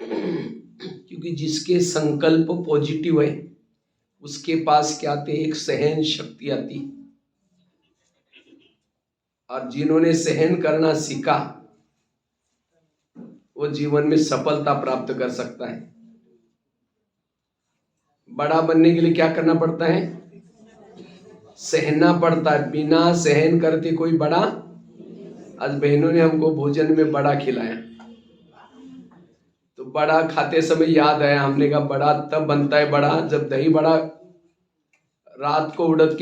क्योंकि जिसके संकल्प पॉजिटिव है उसके पास क्या आते, एक सहन शक्ति आती, और जिन्होंने सहन करना सीखा वो जीवन में सफलता प्राप्त कर सकता है। बड़ा बनने के लिए क्या करना पड़ता है, सहना पड़ता है। बिना सहन करते कोई बड़ा, आज बहनों ने हमको भोजन में बड़ा खिलाया तो बड़ा खाते समय याद आया, हमने कहा बड़ा तब बनता है बड़ा जब दही बड़ा रात को उड़द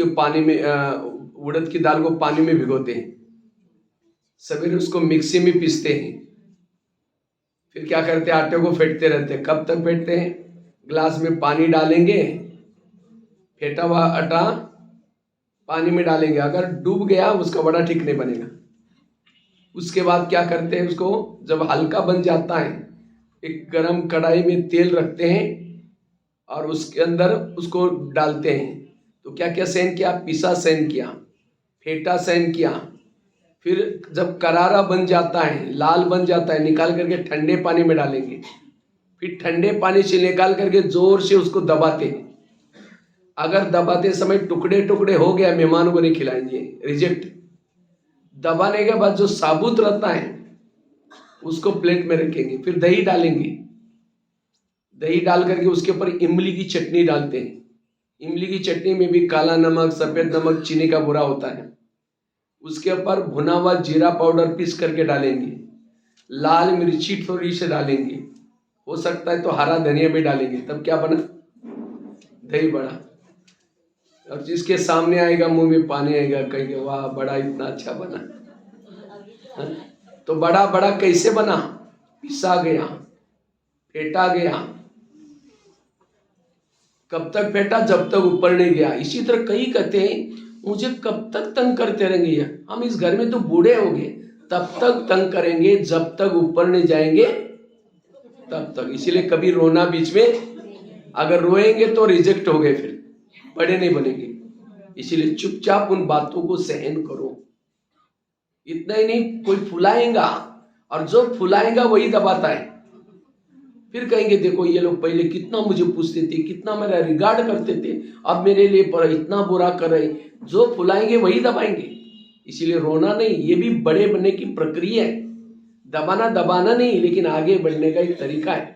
की दाल को पानी में भिगोते हैं, सवेरे उसको मिक्सी में पीसते हैं, फिर क्या करते हैं, आटे को फेंटते रहते हैं। कब तक फेंटते हैं, ग्लास में पानी डालेंगे, फेंटा हुआ आटा पानी में डालेंगे, अगर डूब गया उसका बड़ा ठीक नहीं बनेगा। उसके बाद क्या करते हैं, उसको जब हल्का बन जाता है एक गरम कढ़ाई में तेल रखते हैं और उसके अंदर उसको डालते हैं। तो क्या क्या सहन किया, पिसा सहन किया, फेंटा सहन किया, फिर जब करारा बन जाता है, लाल बन जाता है, निकाल करके ठंडे पानी में डालेंगे, फिर ठंडे पानी से निकाल करके जोर से उसको दबाते हैं। अगर दबाते समय टुकड़े टुकड़े हो गया, मेहमानों को नहीं खिलाएंगे, रिजेक्ट। दबाने के बाद जो साबुत रहता है उसको प्लेट में रखेंगे, फिर दही डालेंगे, दही डाल करके उसके ऊपर इमली की चटनी डालते हैं। इमली की चटनी में भी काला नमक, सफेद नमक, चीनी का बुरा होता है। उसके ऊपर भुना हुआ जीरा पाउडर पीस करके डालेंगे, लाल मिर्ची थोड़ी से डालेंगे, हो सकता है तो हरा धनिया भी डालेंगे। तब क्या बना, दही बड़ा। और जिसके सामने आएगा मुंह में पानी आएगा, कहेंगे वाह बड़ा इतना अच्छा बना। तो बड़ा बड़ा कैसे बना, पिसा गया, फेंटा गया। कब तक फेंटा, जब तक ऊपर नहीं गया। इसी तरह कई कहते हैं मुझे कब तक तंग करते रहेंगे, हम इस घर में तो बूढ़े हो गए, तब तक तंग करेंगे जब तक ऊपर नहीं जाएंगे तब तक। इसीलिए कभी रोना बीच में, अगर रोएंगे तो रिजेक्ट हो गए, फिर बड़े नहीं बनेंगे। इसीलिए चुपचाप उन बातों को सहन करो। इतना ही नहीं, कोई फुलाएगा और जो फुलाएगा वही दबाता है। फिर कहेंगे देखो ये लोग पहले कितना मुझे पूछते थे, कितना मेरा रिगार्ड करते थे, अब मेरे लिए पर इतना बुरा कर रहे। जो फुलाएंगे वही दबाएंगे। इसीलिए रोना नहीं, ये भी बड़े बनने की प्रक्रिया है। दबाना नहीं, लेकिन आगे बढ़ने का एक तरीका है।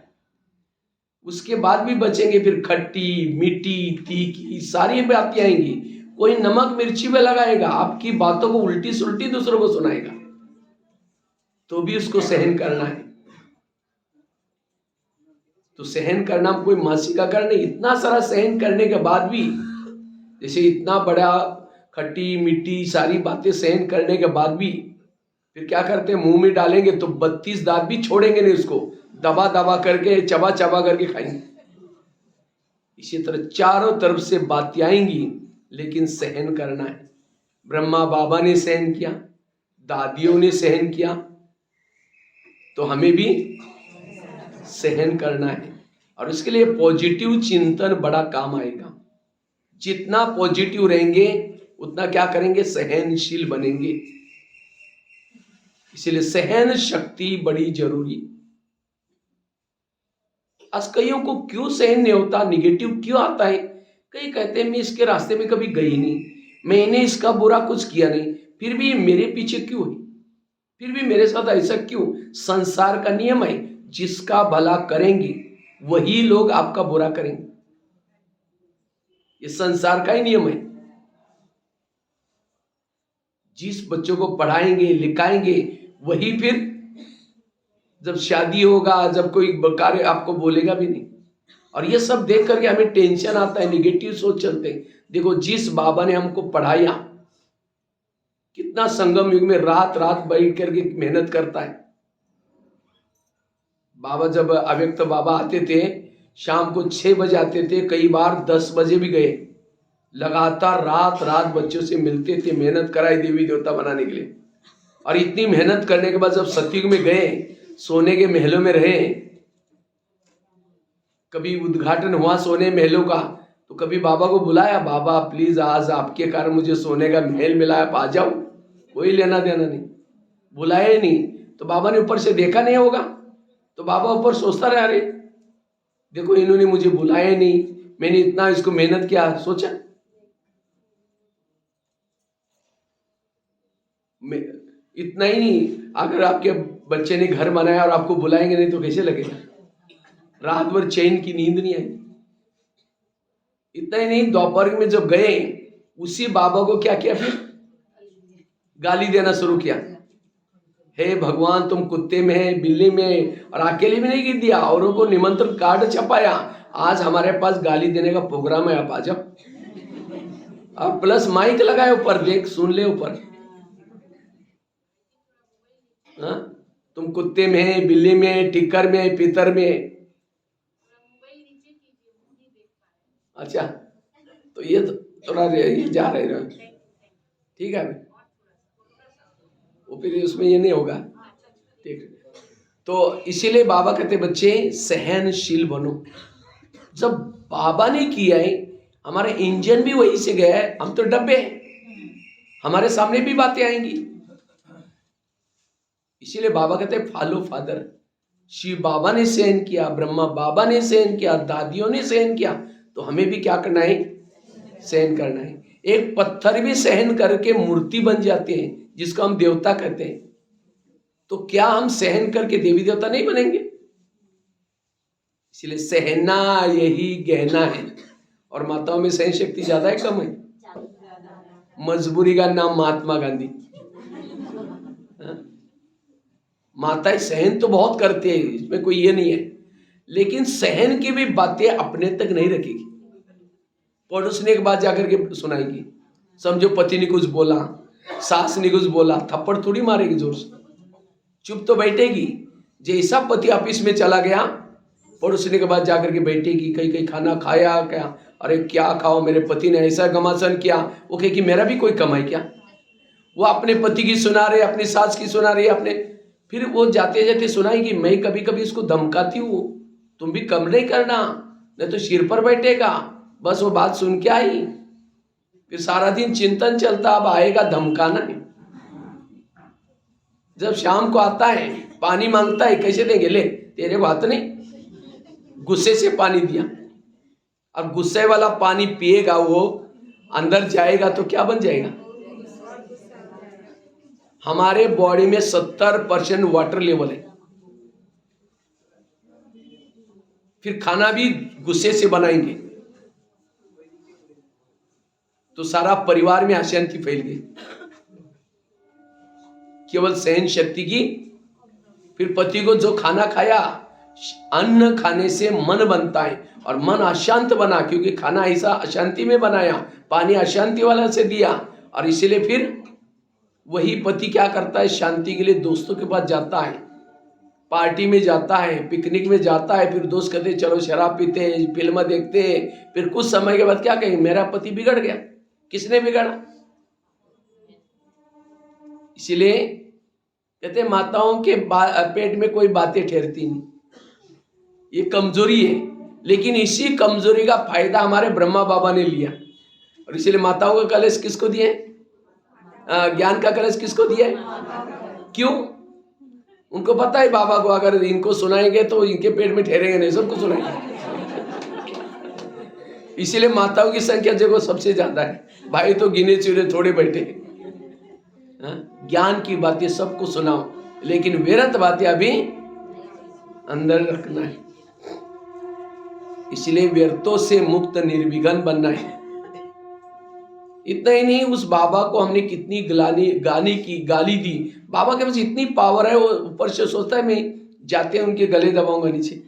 उसके बाद भी बचेंगे, फिर खट्टी मीठी तीखी सारी बातें आएंगी। कोई नमक मिर्ची में लगाएगा, आपकी बातों को उल्टी सुल्टी दूसरों को सुनाएगा, तो भी उसको सहन करना है। तो सहन करना कोई मासी का कारण नहीं। इतना सारा सहन करने के बाद भी, जैसे इतना बड़ा खट्टी मीठी सारी बातें सहन करने के बाद भी फिर क्या करते हैं, मुंह में डालेंगे तो 32 दांत भी छोड़ेंगे नहीं, उसको दबा दबा करके चबा चबा करके खाएंगे। इसी तरह चारों तरफ से बातें आएंगी, लेकिन सहन करना है। ब्रह्मा बाबा ने सहन किया, दादियों ने सहन किया, तो हमें भी सहन करना है। और उसके लिए पॉजिटिव चिंतन बड़ा काम आएगा। जितना पॉजिटिव रहेंगे उतना क्या करेंगे, सहनशील बनेंगे। इसलिए सहन शक्ति बड़ी जरूरी। आज कईयों को क्यों सहन नहीं होता, निगेटिव क्यों आता है। कई कहते हैं मैं इसके रास्ते में कभी गई नहीं, मैंने इसका बुरा कुछ किया नहीं, फिर भी मेरे पीछे क्यों है, फिर भी मेरे साथ ऐसा क्यों। संसार का नियम है, जिसका भला करेंगे वही लोग आपका बुरा करेंगे। ये संसार का ही नियम है। जिस बच्चों को पढ़ाएंगे लिखाएंगे वही फिर जब शादी होगा, जब कोई कार्य आपको बोलेगा भी नहीं। और ये सब देख करके हमें टेंशन आता है, निगेटिव सोच चलते हैं। देखो जिस बाबा ने हमको पढ़ाया, कितना संगम युग में रात रात बैठ करके मेहनत करता है। बाबा जब अव्यक्त बाबा आते थे, शाम को 6 बजे आते थे, कई बार 10 बजे भी गए। लगातार रात रात बच्चों से मिलते थे, मेहनत कराई देवी देवता बनाने के लिए। और इतनी मेहनत करने के बाद जब सतयुग में गए, सोने के महलों में रहे, कभी उद्घाटन हुआ सोने महलों का, तो कभी बाबा को बुलाया, बाबा प्लीज आज आपके कारण मुझे सोने का महल मिला, आप आ जाओ। कोई लेना देना नहीं, बुलाया ही नहीं। तो बाबा ने ऊपर से देखा नहीं होगा, तो बाबा ऊपर सोचता रहा, अरे देखो इन्होंने मुझे बुलाया नहीं, मैंने इतना इसको मेहनत किया, सोचा इतना ही नहीं, अगर आपके बच्चे ने घर बनाया और आपको बुलाएंगे नहीं तो कैसे लगेगा? रात भर चैन की नींद नहीं आई। इतना ही नहीं, दोपहर में जब गए उसी बाबा को क्या किया, फिर गाली देना शुरू किया। हे भगवान, तुम कुत्ते में है, बिल्ली में, और अकेले में नहीं गिर दिया, औरों को निमंत्रण कार्ड छपाया, आज हमारे पास गाली देने का प्रोग्राम है, आप आ जाओ। अब प्लस माइक लगाए ऊपर, देख सुन ले ऊपर। तुम कुत्ते में है, बिल्ली में, टिक्कर में, पीतर में। अच्छा, तो ये थोड़ा ये जा रहे, ठीक है, वो फिर उसमें ये नहीं होगा, ठीक है। तो इसीलिए बाबा कहते बच्चे सहनशील बनो। जब बाबा ने किया है, हमारे इंजन भी वहीं से गया है, हम तो डब्बे हैं, हमारे सामने भी बातें आएंगी। इसीलिए बाबा कहते फॉलो फादर। शिव बाबा ने सहन किया, ब्रह्मा बाबा ने सहन किया, दादियों ने सहन किया, तो हमें भी क्या करना है? सहन करना है। एक पत्थर भी सहन करके मूर्ति बन जाते हैं, जिसको हम देवता कहते हैं, तो क्या हम सहन करके देवी देवता नहीं बनेंगे? इसलिए सहना यही गहना है। और माताओं में सहन शक्ति ज्यादा है कम है? मजबूरी का नाम महात्मा गांधी। माताएं सहन तो बहुत करती है, इसमें कोई ये नहीं है, लेकिन सहन की भी बातें अपने तक नहीं रखेगी, पड़ोसने के बाद जाकर के सुनाएगी। समझो पति ने कुछ बोला, सास ने कुछ बोला, थप्पड़ थोड़ी मारेगी जोर से, चुप तो बैठेगी। जैसा पति ऑफिस में चला गया, पड़ोसने के बाद जाकर के बैठेगी, कहीं कहीं खाना खाया क्या, अरे क्या खाओ, मेरे पति ने ऐसा घमासान किया, वो कहे कि मेरा भी कोई कमाई क्या। वो अपने पति की सुना रहे, अपनी सास की सुना रही, अपने, फिर वो जाते जाते सुनाएगी, मैं कभी कभी इसको धमकाती हूँ, तुम भी कम नहीं करना, नहीं तो सिर पर बैठेगा। बस वो बात सुन के आई, फिर सारा दिन चिंतन चलता, अब आएगा धमकाना है। जब शाम को आता है, पानी मांगता है, कैसे देंगे? ले तेरे को हाथ नहीं, गुस्से से पानी दिया। अब गुस्से वाला पानी पिएगा, वो अंदर जाएगा तो क्या बन जाएगा? हमारे बॉडी में 70% वाटर लेवल है, फिर खाना भी गुस्से से बनाएंगे तो सारा परिवार में अशांति फैल गई, केवल सहन शक्ति की। फिर पति को जो खाना खाया, अन्न खाने से मन बनता है, और मन अशांत बना, क्योंकि खाना ऐसा अशांति में बनाया, पानी अशांति वाला से दिया, और इसीलिए फिर वही पति क्या करता है, शांति के लिए दोस्तों के पास जाता है, पार्टी में जाता है, पिकनिक में जाता है, फिर दोस्त कहते चलो शराब पीते, फिल्म देखते, फिर कुछ समय के बाद क्या कहेंगे, मेरा पति बिगड़ गया। किसने बिगड़ा? इसीलिए कहते माताओं के पेट में कोई बातें ठहरती नहीं, ये कमजोरी है, लेकिन इसी कमजोरी का फायदा हमारे ब्रह्मा बाबा ने लिया। और इसीलिए माताओं का कलश किसको दिए? ज्ञान का कलश किसको दिया है? क्यों? उनको पता है बाबा को अगर इनको सुनाएंगे तो इनके पेट में ठहरेंगे नहीं, सबको सुनाएंगे। इसीलिए माताओं की संख्या देखो सबसे ज्यादा है, भाई तो गिने चुने थोड़े बैठे। ज्ञान की बातें सबको सुनाओ, लेकिन व्यर्थ बातें अभी अंदर रखना है। इसलिए व्यर्थों से मुक्त निर्विघ्न बनना है। इतना ही नहीं, उस बाबा को हमने कितनी गाली दी, बाबा के पास इतनी पावर है, वो ऊपर से सोचता है मैं जाते हैं उनके गले दबाऊंगा नीचे।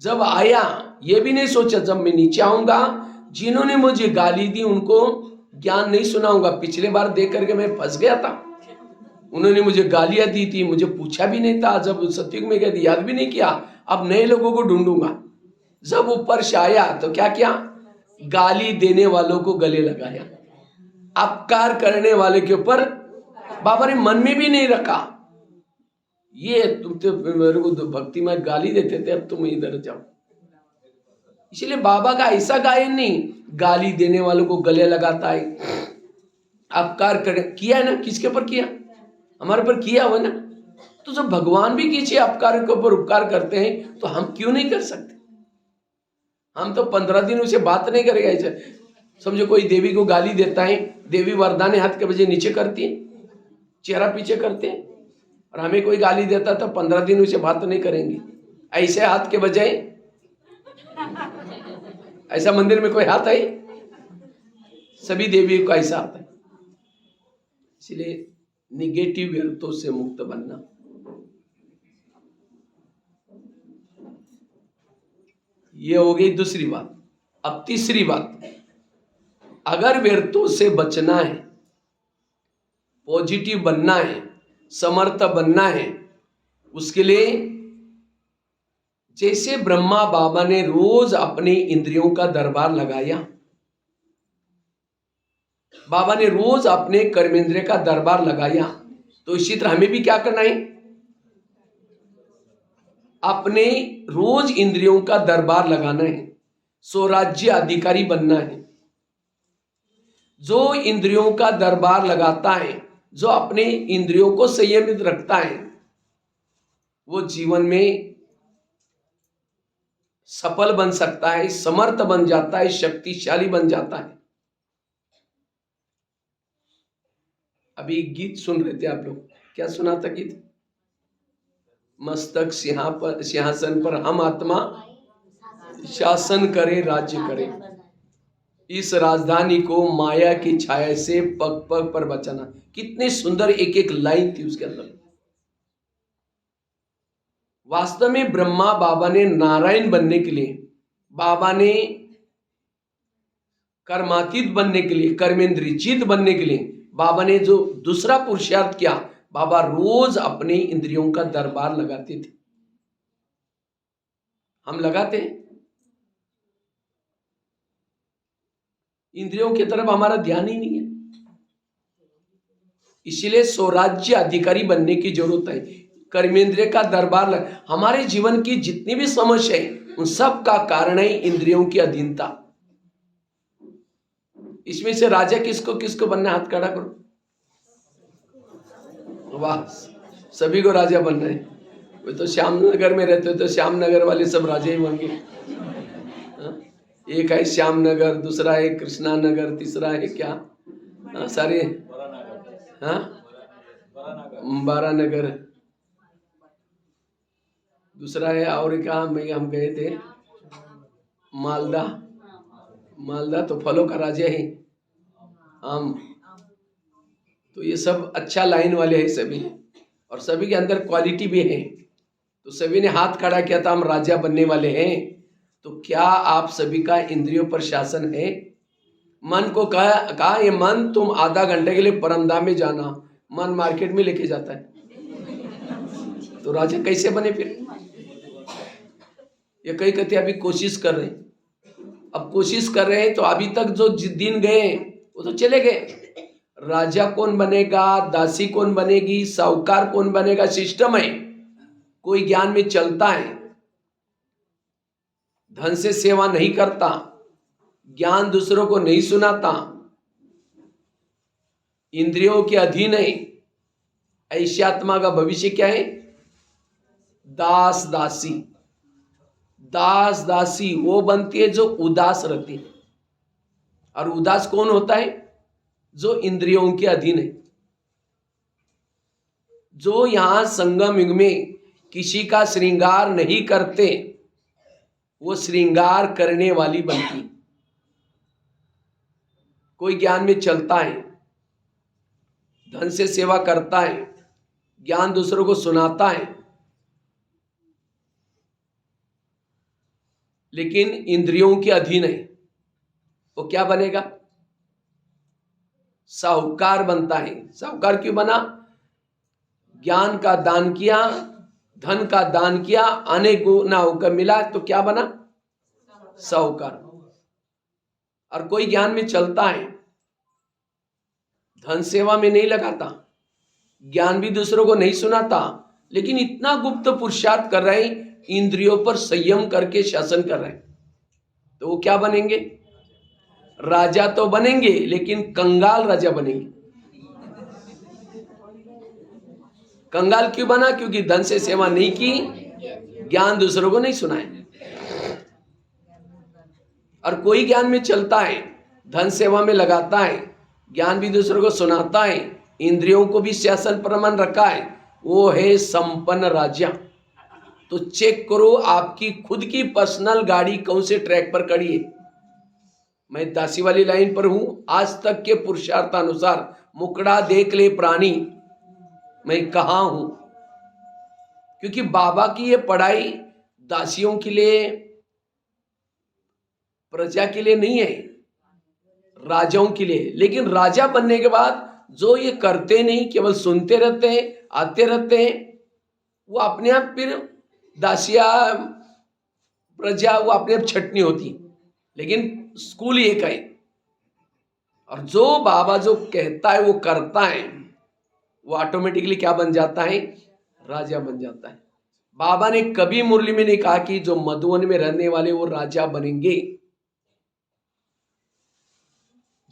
जब आया ये भी नहीं सोचा, जब मैं नीचे आऊंगा जिन्होंने मुझे गाली दी उनको ज्ञान नहीं सुनाऊंगा। पिछले बार देख करके मैं फंस गया था, उन्होंने मुझे गालियां दी थी, मुझे पूछा भी नहीं था, जब सत्युग में गया याद भी नहीं किया। अब नए लोगों को ढूंढूंगा। जब ऊपर से आया तो क्या किया, गाली देने वालों को गले लगाया, अपकार करने वाले के ऊपर बाबा ने मन में भी नहीं रखा। ये तुम तो मेरे को भक्ति में गाली देते थे, अब तुम इधर जाओ। इसलिए बाबा का ऐसा गायन नहीं, गाली देने वालों को गले लगाता है, अपकार किया है ना, किसके ऊपर किया, हमारे पर किया हुआ ना। तो जब भगवान भी किसी अपकार के ऊपर उपकार करते हैं तो हम क्यों नहीं कर सकते? हम तो 15 दिन उसे बात नहीं करेगा ऐसे। समझो कोई देवी को गाली देता है, देवी वरदाने हाथ के बजाय नीचे करती है, चेहरा पीछे करते हैं, और हमें कोई गाली देता तो 15 दिन उसे बात नहीं करेंगे। ऐसे हाथ के बजाय ऐसा मंदिर में कोई हाथ है? सभी देवी का ऐसा हाथ है। इसलिए निगेटिव विरतों से मुक्त बनना। ये हो गई दूसरी बात। अब तीसरी बात, अगर व्यर्थों से बचना है, पॉजिटिव बनना है, समर्थ बनना है, उसके लिए जैसे ब्रह्मा बाबा ने रोज अपने इंद्रियों का दरबार लगाया, बाबा ने रोज अपने कर्मेंद्रिय का दरबार लगाया, तो इसी तरह हमें भी क्या करना है? अपने रोज इंद्रियों का दरबार लगाना है, स्वराज्य अधिकारी बनना है। जो इंद्रियों का दरबार लगाता है, जो अपने इंद्रियों को संयमित रखता है, वो जीवन में सफल बन सकता है, समर्थ बन जाता है, शक्तिशाली बन जाता है। अभी गीत सुन रहे थे आप लोग, क्या सुना था गीत? मस्तक सिंहासन पर हम आत्मा शासन करे, राज्य करे, इस राजधानी को माया की छाया से पग पग पर बचाना। कितनी सुंदर एक एक लाइन थी उसके अंदर। वास्तव में ब्रह्मा बाबा ने नारायण बनने के लिए, बाबा ने कर्मातीत बनने के लिए, कर्मेंद्रियचित बनने के लिए बाबा ने जो दूसरा पुरुषार्थ किया, बाबा रोज अपने इंद्रियों का दरबार लगाते थे। हम लगाते हैं? इंद्रियों की तरफ हमारा ध्यान ही नहीं है। इसलिए स्वराज्य अधिकारी बनने की जरूरत है। कर्मेंद्रिय का दरबार हमारे जीवन की जितनी भी समस्या है, उन सब का कारण है इंद्रियों की अधीनता। इसमें से राजा किसको किसको बनना? हाथ खड़ा करो। वाह, सभी को राजा बनना है। वे तो श्यामनगर में रहते तो श्यामनगर वाले सब राजा ही बन गए। एक है श्यामनगर, दूसरा है कृष्णा नगर, तीसरा है क्या, सारे बारानगर, दूसरा है और क्या, हम गए थे मालदा। मालदा तो फलों का राजा है, आम। तो ये सब अच्छा लाइन वाले हैं सभी, और सभी के अंदर क्वालिटी भी है। तो सभी ने हाथ खड़ा किया था, हम राजा बनने वाले हैं। तो क्या आप सभी का इंद्रियों पर शासन है? मन को कहा ये मन तुम आधा घंटे के लिए परमधाम में जाना, मन मार्केट में लेके जाता है, तो राजा कैसे बने फिर? ये कई कहते अभी कोशिश कर रहे हैं। अब कोशिश कर रहे हैं तो अभी तक जो दिन गए वो तो चले गए। राजा कौन बनेगा, दासी कौन बनेगी, साहूकार कौन बनेगा, सिस्टम है। कोई ज्ञान में चलता है, धन से सेवा नहीं करता, ज्ञान दूसरों को नहीं सुनाता, इंद्रियों के अधीन है, ऐसी आत्मा का भविष्य क्या है? दास दासी। दास दासी वो बनती है जो उदास रहती है। और उदास कौन होता है? जो इंद्रियों के अधीन है, जो यहां संगम युग में किसी का श्रृंगार नहीं करते, वो श्रृंगार करने वाली बनती। कोई ज्ञान में चलता है, धन से सेवा करता है, ज्ञान दूसरों को सुनाता है, लेकिन इंद्रियों के अधीन है, वो क्या बनेगा? साहूकार बनता है। साहूकार क्यों बना? ज्ञान का दान किया, धन का दान किया, अनेक गुना होकर मिला, तो क्या बना? साहूकार। और कोई ज्ञान में चलता है, धन सेवा में नहीं लगाता, ज्ञान भी दूसरों को नहीं सुनाता, लेकिन इतना गुप्त पुरुषार्थ कर रहे हैं, इंद्रियों पर संयम करके शासन कर रहे हैं, तो वो क्या बनेंगे? राजा तो बनेंगे, लेकिन कंगाल राजा बनेंगे। कंगाल क्यों बना? क्योंकि धन से सेवा नहीं की, ज्ञान दूसरों को नहीं सुनाए। और कोई ज्ञान में चलता है, धन सेवा में लगाता है, ज्ञान भी दूसरों को सुनाता है, इंद्रियों को भी शासन प्रमाण रखा है, वो है संपन्न राजा। तो चेक करो आपकी खुद की पर्सनल गाड़ी कौन से ट्रैक पर खड़ी है। मैं दासी वाली लाइन पर हूं। आज तक के पुरुषार्थ अनुसार मुकड़ा देख ले प्राणी, मैं कहां हूं? क्योंकि बाबा की ये पढ़ाई दासियों के लिए, प्रजा के लिए नहीं है, राजाओं के लिए। लेकिन राजा बनने के बाद जो ये करते नहीं, केवल सुनते रहते हैं, आते रहते हैं, वो अपने आप फिर दासिया प्रजा वो अपने आप छटनी होती। लेकिन स्कूल एक है, और जो बाबा जो कहता है वो करता है, वो ऑटोमेटिकली क्या बन जाता है? राजा बन जाता है। बाबा ने कभी मुरली में नहीं कहा कि जो मधुवन में रहने वाले वो राजा बनेंगे।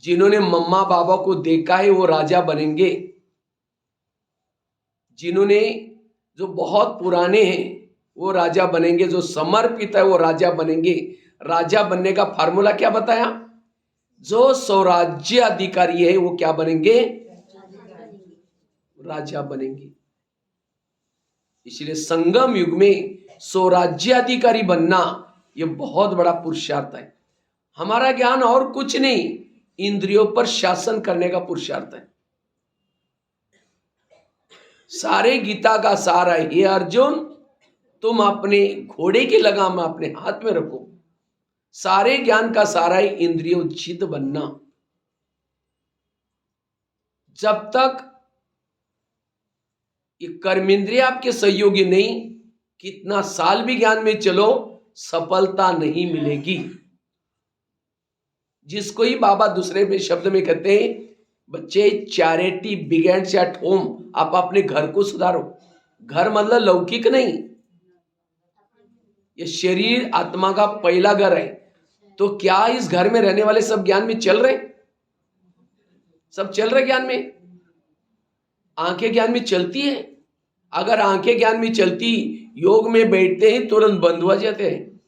जिन्होंने मम्मा बाबा को देखा है वो राजा बनेंगे। जिन्होंने जो बहुत पुराने हैं वो राजा बनेंगे। जो समर्पित है वो राजा बनेंगे। राजा बनने का फार्मूला क्या बताया? जो स्वराज्य अधिकारी है वो क्या बनेंगे? राजा बनेंगे। इसलिए संगम युग में स्वराज्य अधिकारी बनना ये बहुत बड़ा पुरुषार्थ है। हमारा ज्ञान और कुछ नहीं, इंद्रियों पर शासन करने का पुरुषार्थ है। सारे गीता का सार है, हे अर्जुन तुम अपने घोड़े की लगाम अपने हाथ में रखो। सारे ज्ञान का सारा है इंद्रियोचित बनना। जब तक ये कर्मेंद्रिय आपके सहयोगी नहीं, कितना साल भी ज्ञान में चलो सफलता नहीं मिलेगी। जिसको ही बाबा दूसरे में शब्द में कहते हैं, बच्चे चैरिटी बिगेन्स एट होम। आप अपने घर को सुधारो। घर मतलब लौकिक नहीं, ये शरीर आत्मा का पहला घर है। तो क्या इस घर में रहने वाले सब ज्ञान में चल रहे? सब चल रहे ज्ञान में? आंखें ज्ञान में चलती है? अगर आंखें ज्ञान में चलती, योग में बैठते ही तुरंत बंद हो जाते हैं,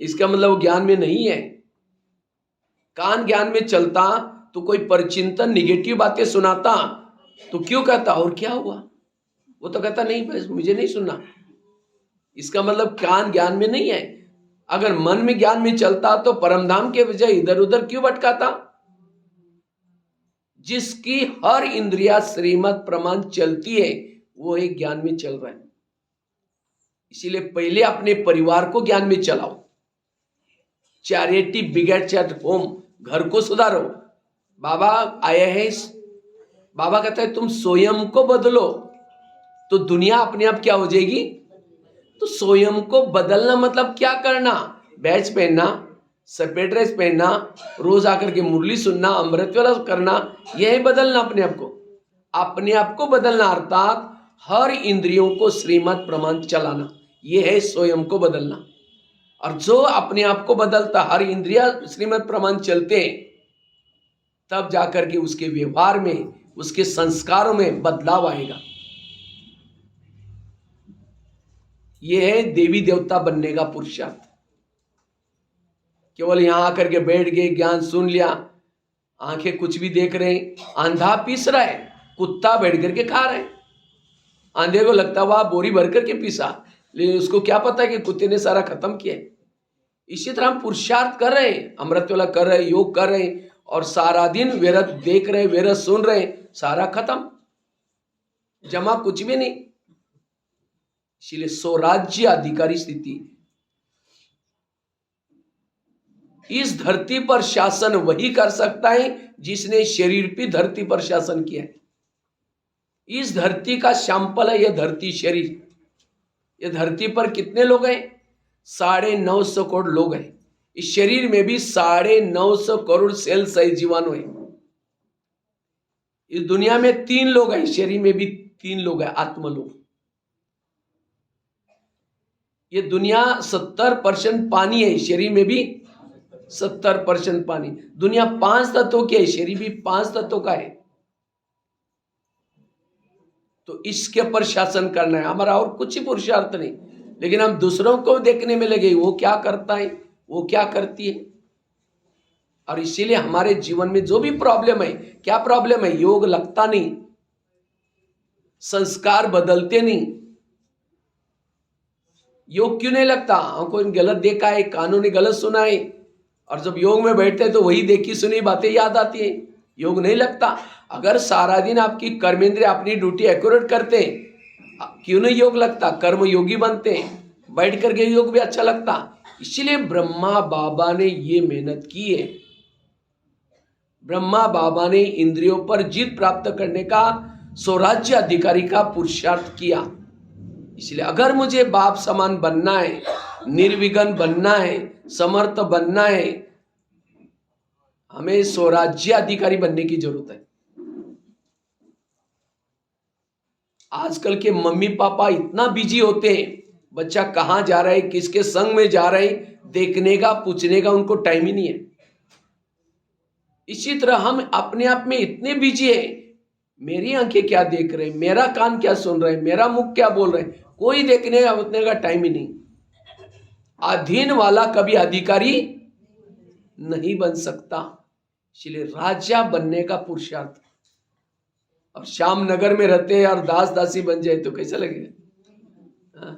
इसका मतलब वो ज्ञान में नहीं है। कान ज्ञान में चलता तो कोई परचिंतन निगेटिव बातें सुनाता तो क्यों कहता और क्या हुआ? वो तो कहता नहीं बस मुझे नहीं सुनना। इसका मतलब कान ज्ञान में नहीं है। अगर मन में ज्ञान में चलता तो परमधाम के बजाय इधर उधर क्यों भटकाता? जिसकी हर इंद्रिया श्रीमत प्रमाण चलती है वो एक ज्ञान में चल रहा है। इसीलिए पहले अपने परिवार को ज्ञान में चलाओ। Charity begets at home. घर को सुधारो। बाबा आए हैं, बाबा कहता है तुम स्वयं को बदलो तो दुनिया अपने आप क्या हो जाएगी? तो स्वयं को बदलना मतलब क्या करना? बैच पहनना, सफेद ड्रेस पहनना, रोज आकर के मुरली सुनना, अमृत वाला करना, यह है बदलना अपने आप को। अपने आप को बदलना अर्थात हर इंद्रियों को श्रीमत प्रमाण चलाना, यह है स्वयं को बदलना। और जो अपने आप को बदलता, हर इंद्रिया श्रीमत प्रमाण चलते हैं, तब जाकर के उसके व्यवहार में, उसके संस्कारों में बदलाव आएगा। यह है देवी देवता बनने का पुरुषार्थ। केवल यहां आकर के बैठ गए, ज्ञान सुन लिया, आंखें कुछ भी देख रहे हैं, आंधा पीस रहा है, कुत्ता बैठ करके खा रहा है। आंधे को लगता हुआ बोरी भर करके पीसा, लेकिन उसको क्या पता है कि कुत्ते ने सारा खत्म किया है। इसी तरह हम पुरुषार्थ कर रहे हैं, अमृत वाला कर रहे हैं, योग कर रहे हैं, और सारा दिन वेरत देख रहे, वेरत सुन रहे, सारा खत्म, जमा कुछ भी नहीं। इसलिए स्वराज्य अधिकारी स्थिति। इस धरती पर शासन वही कर सकता है जिसने शरीर पे धरती पर शासन किया है। इस धरती का सैंपल है यह धरती शरीर। यह धरती पर कितने लोग हैं? 950 करोड़ लोग हैं। इस शरीर में भी 950 करोड़ सेल्स है, जीवाणु है। इस दुनिया में 3 लोग हैं, शरीर में भी 3 लोग हैं, आत्मा लोग। ये दुनिया 70% पानी है, शरीर में भी 70% पानी। दुनिया 5 तत्वों की है, शरीर भी 5 तत्वों का है। तो इसके ऊपर शासन करना है हमारा, और कुछ ही पुरुषार्थ नहीं। लेकिन हम दूसरों को देखने में लगे, वो क्या करता है, वो क्या करती है। और इसीलिए हमारे जीवन में जो भी प्रॉब्लम है, क्या प्रॉब्लम है, योग लगता नहीं, संस्कार बदलते नहीं। योग क्यों नहीं लगता, हमको गलत देखा है, कानून गलत सुना है, और जब योग में बैठते हैं तो वही देखी सुनी बातें याद आती है, योग नहीं लगता। अगर सारा दिन आपकी कर्मेंद्रिय अपनी ड्यूटी एक्यूरेट करते हैं, क्यों नहीं योग लगता, कर्म योगी बनते हैं, बैठ करके योग भी अच्छा लगता। इसीलिए ब्रह्मा बाबा ने ये मेहनत की है। ब्रह्मा बाबा ने इंद्रियों पर जीत प्राप्त करने का स्वराज्य अधिकारी का पुरुषार्थ किया। इसलिए अगर मुझे बाप समान बनना है, निर्विघ्न बनना है, समर्थ बनना है, हमें स्वराज्य अधिकारी बनने की जरूरत है। आजकल के मम्मी पापा इतना बिजी होते हैं, बच्चा कहां जा रहा है, किसके संग में जा रहा है, देखने का पूछने का उनको टाइम ही नहीं है। इसी तरह हम अपने आप में इतने बिजी है, मेरी आंखें क्या देख रहे हैं, मेरा कान क्या सुन रहे हैं, मेरा मुख क्या बोल रहे हैं, कोई देखने का उतने का टाइम ही नहीं। अधीन वाला कभी अधिकारी नहीं बन सकता, इसलिए राजा बनने का पुरुषार्थ। अब श्याम नगर में रहते हैं और दास दासी बन जाए तो कैसा लगेगा।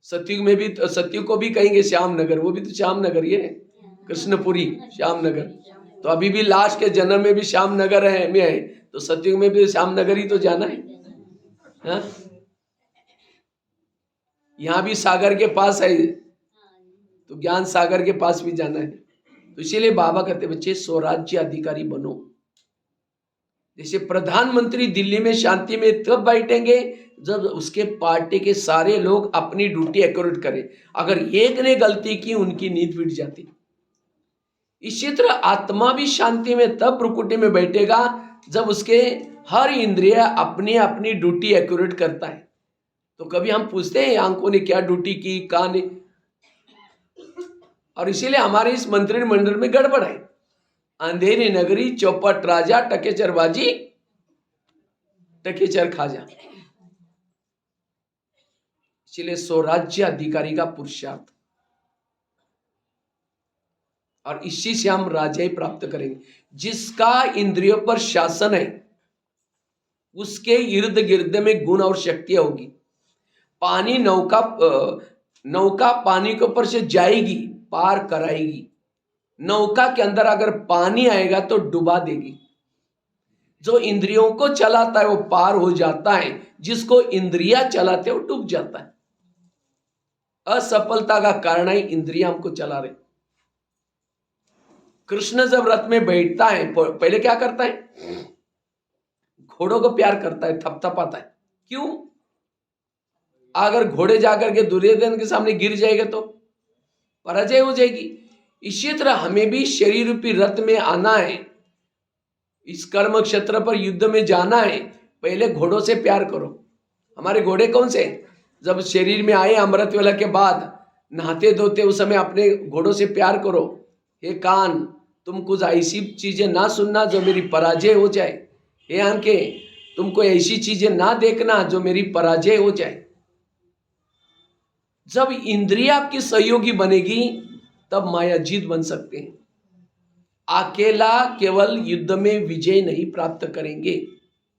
सतयुग में भी, सतयुग को भी कहेंगे श्याम नगर, वो भी तो श्याम नगर ही है, कृष्णपुरी श्याम नगर। तो अभी भी लास्ट के जन्म में भी श्याम नगर है तो सतयुग में भी श्याम नगर ही तो जाना है। यहां भी सागर के पास है तो ज्ञान सागर के पास भी जाना है। तो इसीलिए बाबा कहते बच्चे स्वराज्य अधिकारी बनो। जैसे प्रधानमंत्री दिल्ली में शांति में तब बैठेंगे जब उसके पार्टी के सारे लोग अपनी ड्यूटी एक्यूरेट करें। अगर एक ने गलती की, उनकी नींद फिट जाती। इसी तरह आत्मा भी शांति में तब प्रकृति में बैठेगा जब उसके हर इंद्रिय अपनी अपनी ड्यूटी एक्यूरेट करता है। तो कभी हम पूछते हैं आंखों ने क्या ड्यूटी की, कान ने। और इसीलिए हमारे इस मंत्रिमंडल में गड़बड़ है। अंधेरी नगरी, चौपट राजा, टकेचर बाजी, टकेचर खाजा। इसलिए स्वराज्य अधिकारी का पुरुषार्थ, और इसी से हम राजा ही प्राप्त करेंगे। जिसका इंद्रियों पर शासन है उसके इर्द गिर्द में गुण और शक्तियां होगी। पानी नौका पानी के ऊपर से जाएगी, पार कराएगी। नौका के अंदर अगर पानी आएगा तो डुबा देगी। जो इंद्रियों को चलाता है वो पार हो जाता है, जिसको इंद्रियां चलाते वो डूब जाता है। असफलता का कारण है इंद्रियां हमको चला रहे। कृष्ण जब रथ में बैठता है पहले क्या करता है, घोड़ों को प्यार करता है, थपथपाता है। क्यों? अगर घोड़े जाकर के दुर्योधन के सामने गिर जाएगा तो पराजय हो जाएगी। इसी तरह हमें भी शरीर रूपी रथ में आना है, इस कर्म क्षेत्र पर युद्ध में जाना है। पहले घोड़ों से प्यार करो। हमारे घोड़े कौन से? जब शरीर में आए अमृत वेला के बाद, नहाते धोते उस समय अपने घोड़ों से प्यार करो। हे कान, तुम कुछ ऐसी चीजें ना सुनना जो मेरी पराजय हो जाए। हे आंखें, तुमको ऐसी चीजें ना देखना जो मेरी पराजय हो जाए। जब इंद्रिय आपकी सहयोगी बनेगी तब माया जीत बन सकते हैं। अकेला केवल युद्ध में विजय नहीं प्राप्त करेंगे,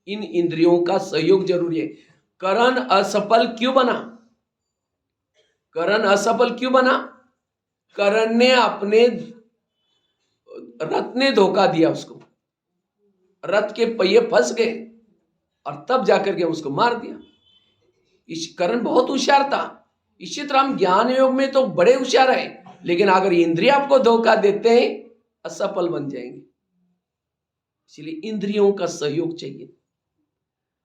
इन इंद्रियों का सहयोग जरूरी है। करण असफल क्यों बना? करण असफल क्यों बना? करण ने अपने रथ ने धोखा दिया उसको, रथ के पहिए फंस गए और तब जाकर के उसको मार दिया। इस करण बहुत होशियार था। इसी तरह हम ज्ञान योग में तो बड़े होशियार हैं, लेकिन अगर इंद्रिय आपको धोखा देते हैं असफल बन जाएंगे। इसलिए इंद्रियों का सहयोग चाहिए।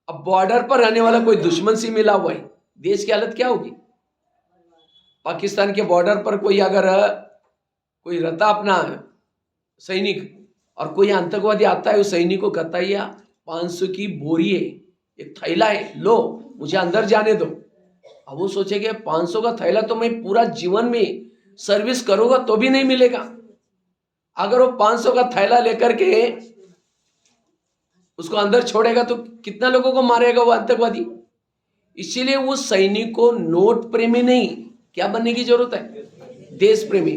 अब बॉर्डर पर रहने वाला कोई दुश्मन से मिला हुआ है, देश की हालत क्या होगी? पाकिस्तान के बॉर्डर पर कोई अगर कोई रहता अपना सैनिक और कोई आतंकवादी आता है, उस सैनिक को कहता है या 500 की बोरी है, एक थैला है, लो मुझे अंदर जाने दो। अब वो सोचेगा 500 का थैला तो मैं पूरा जीवन में सर्विस करूंगा तो भी नहीं मिलेगा। अगर वो 500 का थैला लेकर के उसको अंदर छोड़ेगा तो कितना लोगों को मारेगा वो आतंकवादी। इसीलिए वो सैनिक को नोट प्रेमी नहीं, क्या बनने की जरूरत है, देश प्रेमी।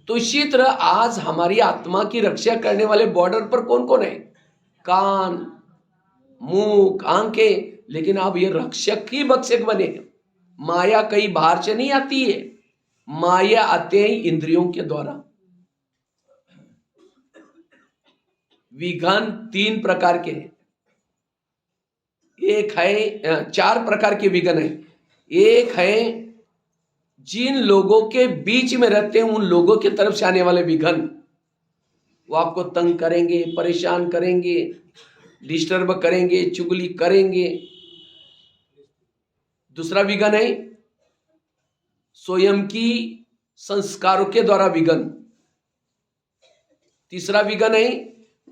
तो इसी तरह आज हमारी आत्मा की रक्षा करने वाले बॉर्डर पर कौन कौन है, कान, मुंह, आंखें, लेकिन अब ये रक्षक ही भक्षक बने हैं। माया कहीं बाहर से नहीं आती है, माया आते हैं इंद्रियों के द्वारा। विघन 3 प्रकार के हैं। एक है 4 प्रकार के विघन है। एक है जिन लोगों के बीच में रहते हैं उन लोगों की तरफ से आने वाले विघन, वो आपको तंग करेंगे, परेशान करेंगे, डिस्टर्ब करेंगे, चुगली करेंगे। दूसरा विघन है स्वयं की संस्कारों के द्वारा विघन। तीसरा विघन है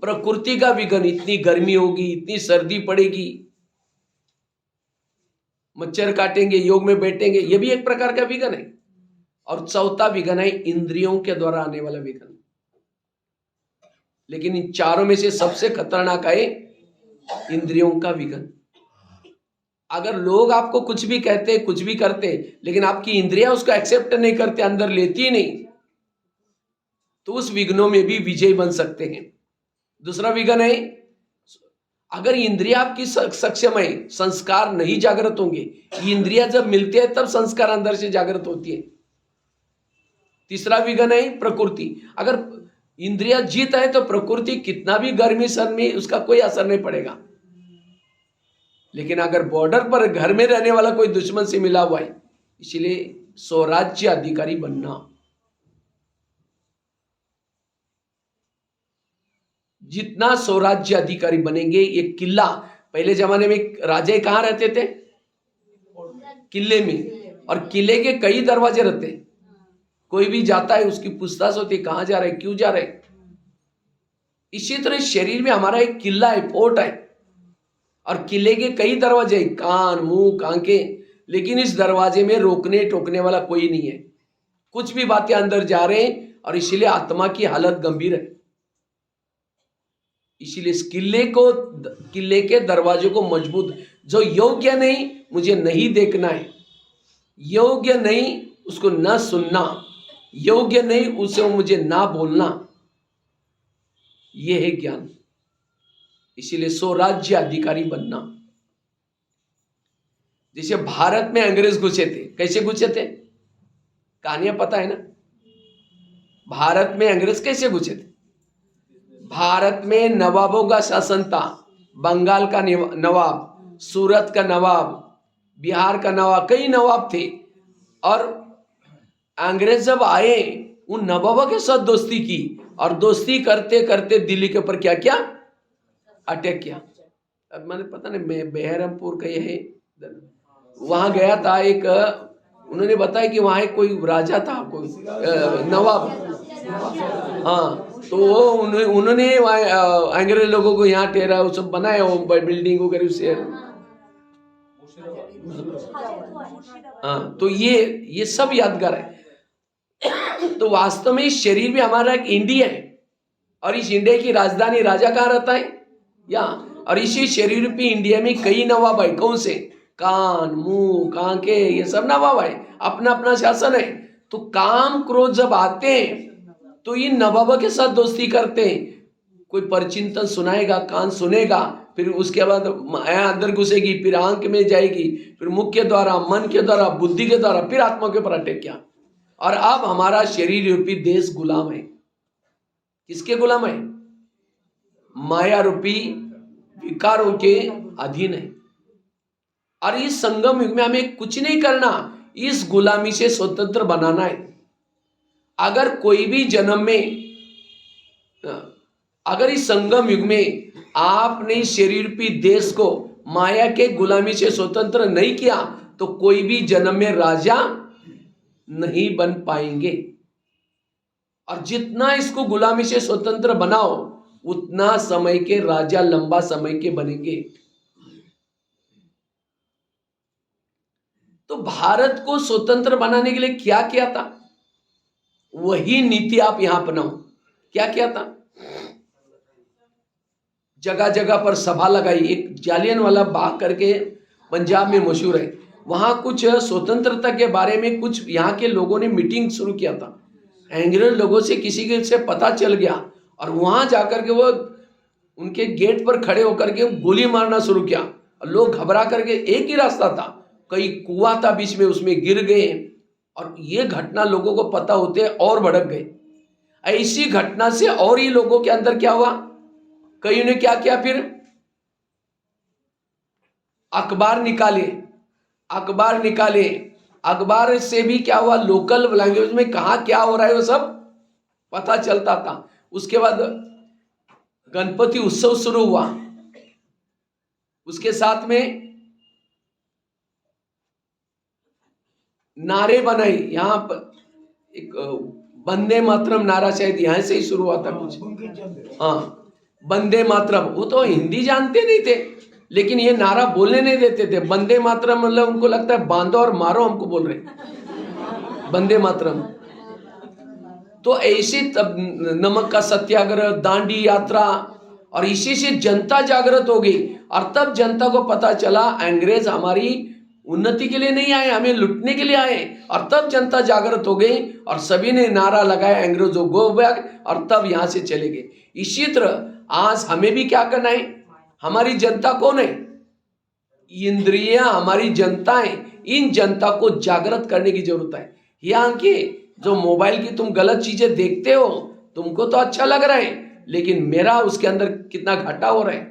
प्रकृति का विघन, इतनी गर्मी होगी, इतनी सर्दी पड़ेगी, मच्छर काटेंगे, योग में बैठेंगे, यह भी एक प्रकार का विघन है। और चौथा विघन है इंद्रियों के द्वारा आने वाला विघन। लेकिन इन चारों में से सबसे खतरनाक है इंद्रियों का विघन। अगर लोग आपको कुछ भी कहते, कुछ भी करते, लेकिन आपकी इंद्रियां उसको एक्सेप्ट नहीं करते, अंदर लेती नहीं, तो उस विघ्नों में भी विजय बन सकते हैं। दूसरा विघन है अगर इंद्रिया आपकी सक्षम है, संस्कार नहीं जागृत होंगे। इंद्रिया जब मिलती है तब संस्कार अंदर से जागृत होती है। तीसरा विघन है प्रकृति। अगर इंद्रिया जीत है तो प्रकृति कितना भी गर्मी सर्दी उसका कोई असर नहीं पड़ेगा। लेकिन अगर बॉर्डर पर घर में रहने वाला कोई दुश्मन से मिला हुआ है, इसलिए स्वराज्य अधिकारी बनना। जितना स्वराज्य अधिकारी बनेंगे, ये किला, पहले जमाने में राजे कहां रहते थे, किले में, और किले के कई दरवाजे रहते। कोई भी जाता है उसकी पूछताछ होती है, कहां जा रहे, क्यों जा रहे। इसी तरह शरीर में हमारा एक किला है, फोर्ट है, और किले के कई दरवाजे, कान, मुंह, आंखें, लेकिन इस दरवाजे में रोकने टोकने वाला कोई नहीं है। कुछ भी बातें अंदर जा रहे हैं, और इसीलिए आत्मा की हालत गंभीर है। इसीलिए इस किले के दरवाजे को मजबूत, जो योग्य नहीं मुझे नहीं देखना है, योग्य नहीं उसको ना सुनना, योग्य नहीं उसे मुझे ना बोलना, यह है ज्ञान। इसीलिए स्वराज्य अधिकारी बनना। जैसे भारत में अंग्रेज घुसे थे, कैसे घुसे थे, कहानियां पता है ना। भारत में अंग्रेज कैसे घुसे थे। भारत में नवाबों का शासन था। बंगाल का नवाब, सूरत का नवाब, बिहार का नवाब, कई नवाब थे। और अंग्रेज जब आए उन नवाबों के साथ दोस्ती की, और दोस्ती करते करते दिल्ली के ऊपर क्या किया, अटैक किया। अब मैंने पता नहीं बेहरमपुर का ये है, वहां गया था एक, उन्होंने बताया कि वहां कोई राजा था, कोई नवाब। हाँ, तो उन्होंने अंग्रेज लोगों को यहाँ ठहरा, वो सब बनाया, वो बिल्डिंग वगैरह से। हाँ, तो ये सब यादगार है। तो वास्तव में इस शरीर में हमारा एक इंडिया है, और इस इंडिया की राजधानी राजा कहाँ रहता है, यहाँ। और इसी शरीर पे इंडिया में कई नवाब है। कौन से, कान, मुंह, आंखें, ये सब नवाब है, अपना अपना शासन है। तो काम क्रोध जब आते हैं तो इन नवाबों के साथ दोस्ती करते हैं। कोई परचिंतन सुनाएगा, कान सुनेगा, फिर उसके बाद अंदर घुसेगी, फिर आंख में जाएगी, फिर मुख के द्वारा, मन के द्वारा, बुद्धि के द्वारा, फिर आत्मा के ऊपर अटैक किया। और अब हमारा शरीर रूपी देश गुलाम है। किसके गुलाम है, माया रूपी विकारों के अधीन है। और इस संगम युग में हमें कुछ नहीं करना, इस गुलामी से स्वतंत्र बनाना है। अगर कोई भी जन्म में, अगर इस संगम युग में आपने शरीर रूपी देश को माया के गुलामी से स्वतंत्र नहीं किया, तो कोई भी जन्म में राजा नहीं बन पाएंगे। और जितना इसको गुलामी से स्वतंत्र बनाओ, उतना समय के राजा लंबा समय के बनेंगे। तो भारत को स्वतंत्र बनाने के लिए क्या किया था, वही नीति आप यहां अपनाओ। क्या किया था, जगह जगह पर सभा लगाई। एक जालियनवाला बाग करके पंजाब में मशहूर है, वहां कुछ स्वतंत्रता के बारे में कुछ यहाँ के लोगों ने मीटिंग शुरू किया था। अंग्रेज लोगों से किसी के से पता चल गया और वहां जाकर के वो उनके गेट पर खड़े होकर के गोली मारना शुरू किया और लोग घबरा करके, एक ही रास्ता था, कई कुआं था बीच में, उसमें गिर गए। और ये घटना लोगों को पता होते और भड़क गए। ऐसी घटना से और ही लोगों के अंदर क्या हुआ, कईयों ने क्या किया, फिर अखबार निकाले। अखबार से भी क्या हुआ, लोकल लैंग्वेज में कहाँ क्या हो रहा है वो सब पता चलता था। उसके बाद गणपति उत्सव शुरू हुआ, उसके साथ में नारे बनाई। यहाँ पर एक वंदे मातरम नारा शायद यहाँ से ही शुरू हुआ था कुछ, हाँ वंदे मातरम। वो तो हिंदी जानते नहीं थे, लेकिन ये नारा बोलने नहीं देते थे। वंदे मातरम मतलब उनको लगता है बांधो और मारो हमको बोल रहे, वंदे मातरम। तो ऐसे तब नमक का सत्याग्रह, दांडी यात्रा, और इसी से जनता जागृत हो गई। और तब जनता को पता चला अंग्रेज हमारी उन्नति के लिए नहीं आए, हमें लुटने के लिए आए। और तब जनता जागृत हो गई और सभी ने नारा लगाया अंग्रेजों गो बैक, और तब यहां से चले गए। इसी तरह आज हमें भी क्या करना है, हमारी जनता कौन है, इंद्रियां हमारी जनता है, इन जनता को जागृत करने की जरूरत है। यहाँ के जो मोबाइल की तुम गलत चीजें देखते हो, तुमको तो अच्छा लग रहा है, लेकिन मेरा उसके अंदर कितना घाटा हो रहा है।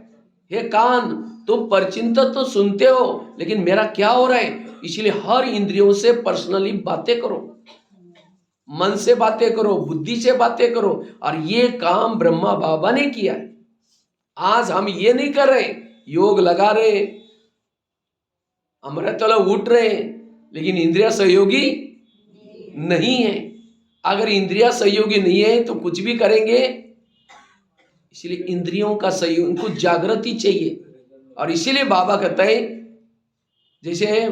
हे कान, तुम परचिंता तो सुनते हो, लेकिन मेरा क्या हो रहा है। इसलिए हर इंद्रियों से पर्सनली बातें करो, मन से बातें करो, बुद्धि से बातें करो। और ये काम ब्रह्मा बाबा ने किया है। आज हम ये नहीं कर रहे, योग लगा रहे, अमृत वाला उठ रहे, लेकिन इंद्रिया सहयोगी नहीं है। अगर इंद्रिया सहयोगी नहीं है तो कुछ भी करेंगे। इसलिए इंद्रियों का सहयोग, उनको जागृति चाहिए। और इसीलिए बाबा कहता है, जैसे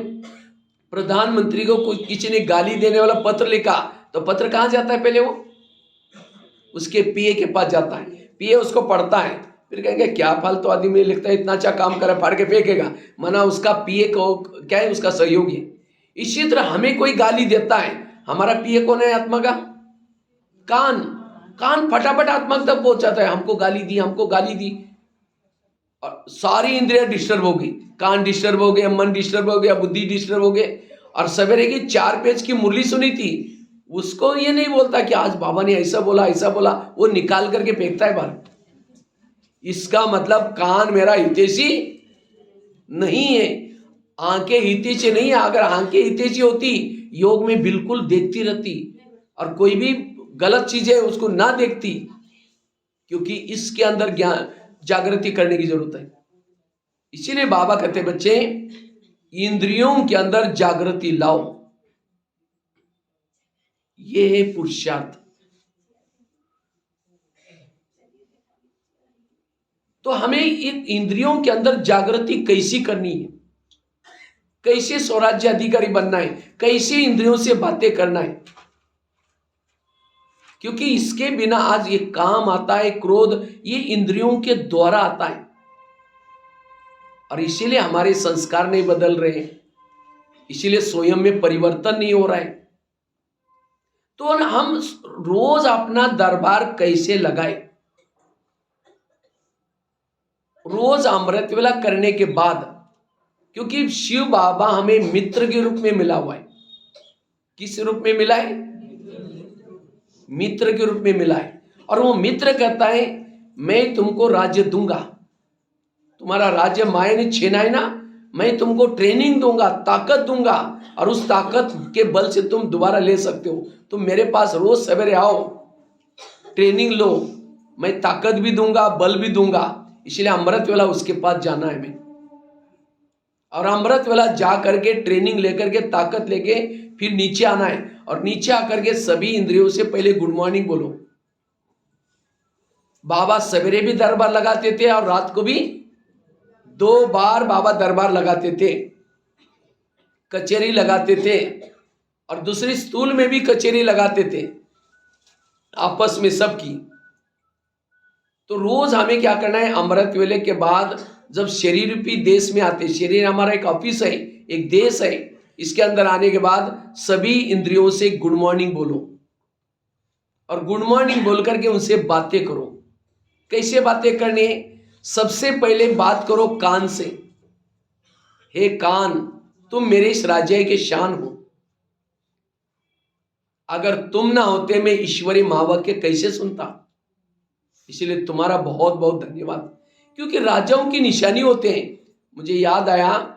प्रधानमंत्री को किसी ने गाली देने वाला पत्र लिखा, तो पत्र कहां जाता है, पहले वो उसके पीए के पास जाता है, पीए उसको पढ़ता है, फिर कहेंगे क्या फालतू आदमी लिखता है, इतना अच्छा काम करे, फाड़ के फेंकेगा, माना उसका पीए को क्या है, उसका सहयोगी। इसी तरह हमें कोई गाली देता है, हमारा पीए कौन है, आत्मा का कान फटाफट आत्मा तक पहुंचाता है, हमको गाली दी, और सारी इंद्रियां डिस्टर्ब हो गई, कान डिस्टर्ब हो गया, मन डिस्टर्ब हो गया, बुद्धि डिस्टर्ब हो गए। और सवेरे की 4 पेज की मुरली सुनी थी, उसको ये नहीं बोलता कि आज बाबा ने ऐसा बोला, वो निकाल करके फेंकता है बाहर। इसका मतलब कान मेरा हितैषी नहीं है, आंखें हितैषी नहीं है। अगर आंखें हितैषी होती, योग में बिल्कुल देखती रहती, और कोई भी गलत चीज है उसको ना देखती, क्योंकि इसके अंदर ज्ञान जागृति करने की जरूरत है। इसीलिए बाबा कहते बच्चे, इंद्रियों के अंदर जागृति लाओ, ये है पुरुषार्थ। तो हमें इन इंद्रियों के अंदर जागृति कैसी करनी है, कैसे स्वराज्य अधिकारी बनना है, कैसे इंद्रियों से बातें करना है, क्योंकि इसके बिना आज ये काम आता है, क्रोध, ये इंद्रियों के द्वारा आता है। और इसीलिए हमारे संस्कार नहीं बदल रहे, इसीलिए स्वयं में परिवर्तन नहीं हो रहा है। तो हम रोज अपना दरबार कैसे लगाए, रोज अमृत वेला करने के बाद, क्योंकि शिव बाबा हमें मित्र के रूप में मिला हुआ है। किस रूप में मिला है, मित्र के रूप में मिला है। और वो मित्र कहता है, मैं तुमको राज्य दूंगा, तुम्हारा राज्य माया ने छीना है ना, मैं तुमको ट्रेनिंग दूंगा, ताकत दूंगा, और उस ताकत के बल से तुम दोबारा ले सकते हो। तुम मेरे पास रोज सवेरे आओ, ट्रेनिंग लो, मैं ताकत भी दूंगा, बल भी दूंगा। इसलिए अमृत वेला उसके पास जाना है मैं, और अमृत वेला जा करके ट्रेनिंग लेकर के, ताकत लेके फिर नीचे आना है। और नीचे आकर के सभी इंद्रियों से पहले गुड मॉर्निंग बोलो। बाबा सवेरे भी दरबार लगाते थे और रात को भी 2 बार बाबा दरबार लगाते थे, कचेरी लगाते थे, और दूसरी स्कूल में भी कचेरी लगाते थे आपस में सबकी। तो रोज हमें क्या करना है, अमृत वेले के बाद जब शरीर रूपी देश में आते, शरीर हमारा एक ऑफिस है, एक देश है, इसके अंदर आने के बाद सभी इंद्रियों से गुड मॉर्निंग बोलो, और गुड मॉर्निंग बोल करके उनसे बातें करो। कैसे बातें करनी है? सबसे पहले बात करो कान से। हे कान, तुम मेरे इस राज्य के शान हो, अगर तुम ना होते मैं ईश्वरी महावाक्य कैसे सुनता। इसलिए तुम्हारा बहुत बहुत धन्यवाद, क्योंकि राजाओं की निशानी होते हैं। मुझे याद आया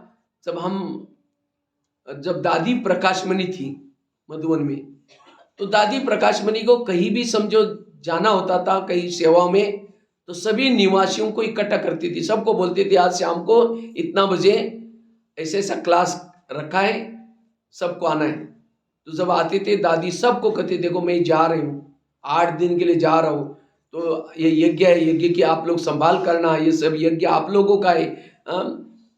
जब दादी प्रकाशमणि थी मधुबन में, तो दादी प्रकाशमणि को कहीं भी समझो जाना होता था कहीं सेवाओं में, तो सभी निवासियों को इकट्ठा करती थी, सबको बोलती थी आज शाम को इतना बजे ऐसे ऐसा क्लास रखा है, सबको आना है। तो जब आते थे दादी सबको कहते, देखो मैं जा रही हूँ, 8 दिन के लिए जा रहा हूँ, तो ये यज्ञ है, यज्ञ की आप लोग संभाल करना, ये सब यज्ञ आप लोगों का है,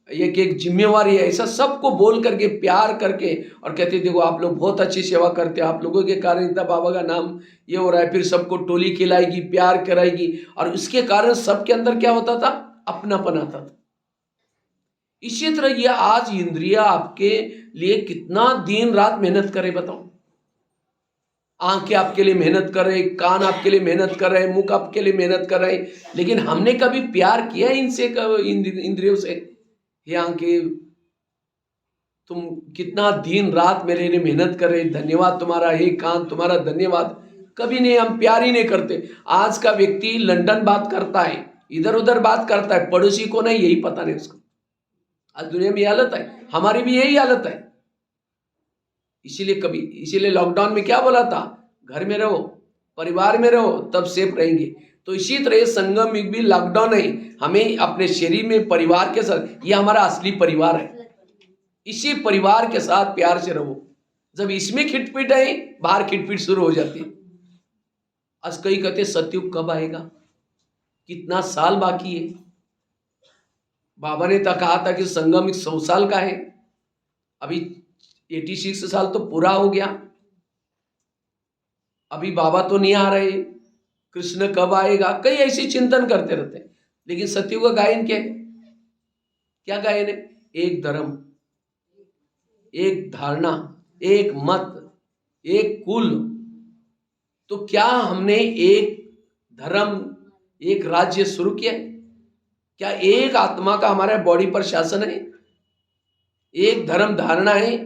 ये एक जिम्मेवारी है, ऐसा सबको बोल करके प्यार करके, और कहते देखो आप लोग बहुत अच्छी सेवा करते हैं, आप लोगों के कारण इतना बाबा का नाम ये हो रहा है। फिर सबको टोली खिलाएगी, प्यार कराएगी, और उसके कारण सबके अंदर क्या होता था, अपनापन आता था। इसी तरह ये आज इंद्रिया आपके लिए कितना दिन रात मेहनत करे बताओ। आंखें आपके लिए मेहनत कर रहे, कान आपके लिए मेहनत कर रहे, मुख आपके लिए मेहनत कर रहे, लेकिन हमने कभी प्यार किया इनसे, इंद्रियों से? ये आंखें तुम कितना दिन रात मेरे लिए मेहनत कर रहे, धन्यवाद तुम्हारा। हे कान तुम्हारा धन्यवाद। कभी नहीं, हम प्यार ही नहीं करते। आज का व्यक्ति लंदन बात करता है, इधर उधर बात करता है, पड़ोसी को नहीं, यही पता नहीं उसको। आज दुनिया में हालत है, हमारी भी यही हालत है। इसीलिए लॉकडाउन में क्या बोला था, घर में रहो, परिवार में रहो, तब सेफ रहेंगे। तो इसी तरह संगम युग भी लॉकडाउन है, हमें अपने शरीर में परिवार के साथ, ये हमारा असली परिवार है, इसी परिवार के साथ प्यार से रहो। जब इसमें खिटपिट है, बाहर खिटपिट शुरू हो जाती है। आज कई कहते सतयुग कब आएगा, कितना साल बाकी है। बाबा ने तो कहा था कि संगम 100 साल का है, अभी 86 साल तो पूरा हो गया, अभी बाबा तो नहीं आ रहे, कृष्ण कब आएगा, कई ऐसी चिंतन करते रहते हैं। लेकिन सतयुग का गायन क्या गायन है? एक धर्म, एक धारणा, एक मत, एक कुल। तो क्या हमने एक धर्म, एक राज्य शुरू किया? क्या एक आत्मा का हमारे बॉडी पर शासन है? एक धर्म धारणा है?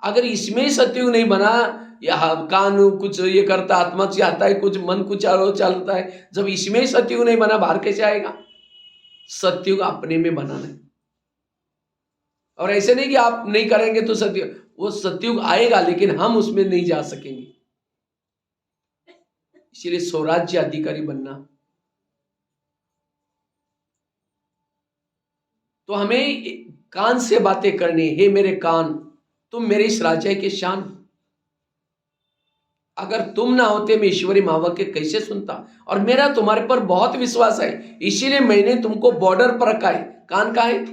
अगर इसमें सतयुग नहीं बना, या कान कुछ ये करता, आत्मा चाहता है कुछ, मन कुछ चलता है, जब इसमें सतयुग नहीं बना, बाहर कैसे आएगा? सतयुग अपने में बनाना है। और ऐसे नहीं कि आप नहीं करेंगे तो सतयुग, वो सतयुग आएगा, लेकिन हम उसमें नहीं जा सकेंगे। इसीलिए स्वराज्य अधिकारी बनना। तो हमें कान से बातें करनी। हे मेरे कान, तुम मेरे इस राज्य के शान, अगर तुम ना होते मैं ईश्वरी महावाक्य कैसे सुनता। और मेरा तुम्हारे पर बहुत विश्वास है, इसीलिए मैंने तुमको बॉर्डर पर रखा है। कान का है